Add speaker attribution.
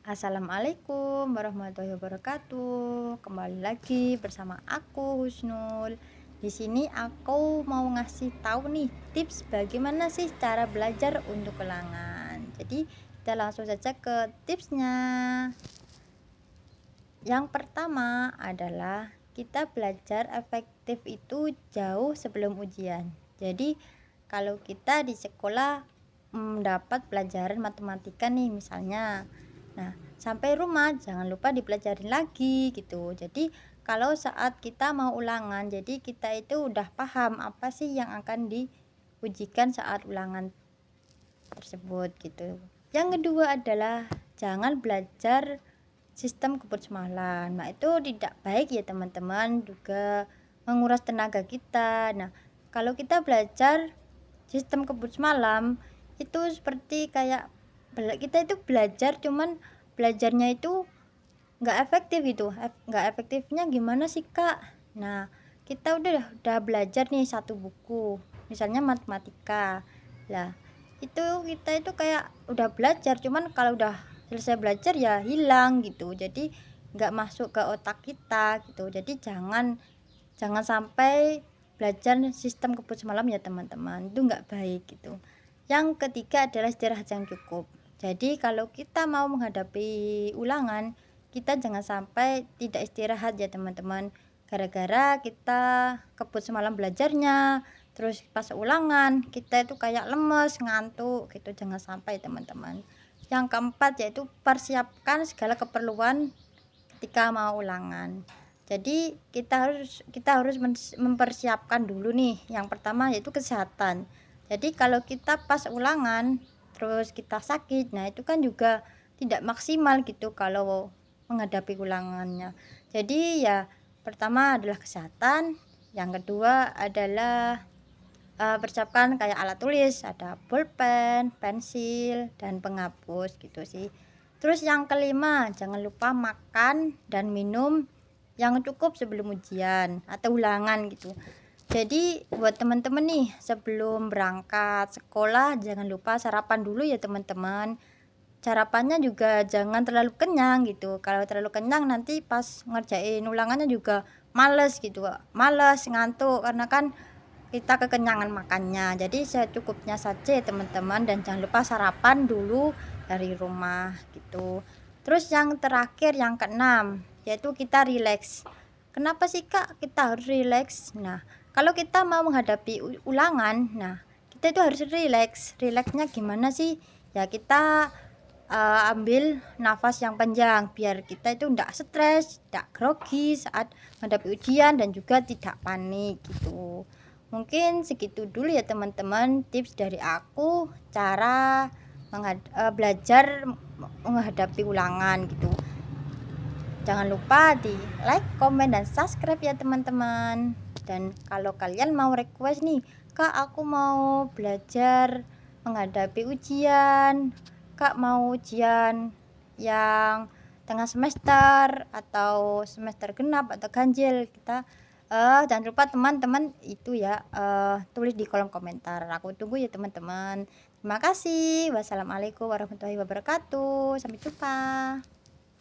Speaker 1: Assalamualaikum warahmatullahi wabarakatuh. Kembali lagi bersama aku Husnul. Di sini aku mau ngasih tahu nih tips bagaimana sih cara belajar untuk ulangan. Jadi kita langsung saja ke tipsnya. Yang pertama adalah kita belajar efektif itu jauh sebelum ujian. Jadi kalau kita di sekolah dapat pelajaran matematika nih misalnya. Nah, sampai rumah jangan lupa dipelajarin lagi gitu. Jadi kalau saat kita mau ulangan, jadi kita itu udah paham apa sih yang akan diujikan saat ulangan tersebut gitu. Yang kedua adalah jangan belajar sistem kebut semalam. Nah, itu tidak baik ya teman-teman, juga menguras tenaga kita. Nah, kalau kita belajar sistem kebut semalam itu seperti kayak kita itu belajar cuman belajarnya itu nggak efektif gitu. Nggak efektifnya gimana sih Kak? Nah, kita udah belajar nih satu buku misalnya matematika lah, itu kita itu kayak udah belajar cuman kalau udah selesai belajar ya hilang gitu, jadi nggak masuk ke otak kita gitu. Jadi jangan jangan sampai belajar sistem kebut semalam ya teman-teman, itu nggak baik gitu. Yang ketiga adalah istirahat yang cukup. Jadi kalau kita mau menghadapi ulangan, kita jangan sampai tidak istirahat ya teman-teman, gara-gara kita kebut semalam belajarnya, terus pas ulangan kita itu kayak lemes, ngantuk gitu, jangan sampai teman-teman. Yang keempat yaitu persiapkan segala keperluan ketika mau ulangan. Jadi kita harus mempersiapkan dulu nih. Yang pertama yaitu kesehatan. Jadi kalau kita pas ulangan terus kita sakit, nah itu kan juga tidak maksimal gitu kalau menghadapi ulangannya. Jadi ya pertama adalah kesehatan, yang kedua adalah persiapkan kayak alat tulis, ada pulpen, pensil, dan penghapus gitu sih. Terus yang kelima, jangan lupa makan dan minum yang cukup sebelum ujian atau ulangan gitu. Jadi buat teman-teman nih sebelum berangkat sekolah jangan lupa sarapan dulu ya teman-teman. Sarapannya juga jangan terlalu kenyang gitu. Kalau terlalu kenyang nanti pas ngerjain ulangannya juga males gitu, males, ngantuk karena kan kita kekenyangan makannya. Jadi secukupnya saja ya teman-teman, dan jangan lupa sarapan dulu dari rumah gitu. Terus yang terakhir yang keenam yaitu kita rileks. Kenapa sih Kak kita harus rileks? Nah, kalau kita mau menghadapi ulangan, nah kita itu harus rileks. Rileksnya gimana sih? Ya kita ambil nafas yang panjang biar kita itu tidak stres, tidak grogi saat menghadapi ujian, dan juga tidak panik gitu. Mungkin segitu dulu ya teman-teman tips dari aku cara belajar menghadapi ulangan gitu. Jangan lupa di like, komen, dan subscribe ya teman-teman. Dan kalau kalian mau request nih, Kak aku mau belajar menghadapi ujian, Kak mau ujian yang tengah semester atau semester genap atau ganjil, kita jangan lupa teman-teman itu ya tulis di kolom komentar. Aku tunggu ya teman-teman. Terima kasih. Wassalamualaikum warahmatullahi wabarakatuh. Sampai jumpa.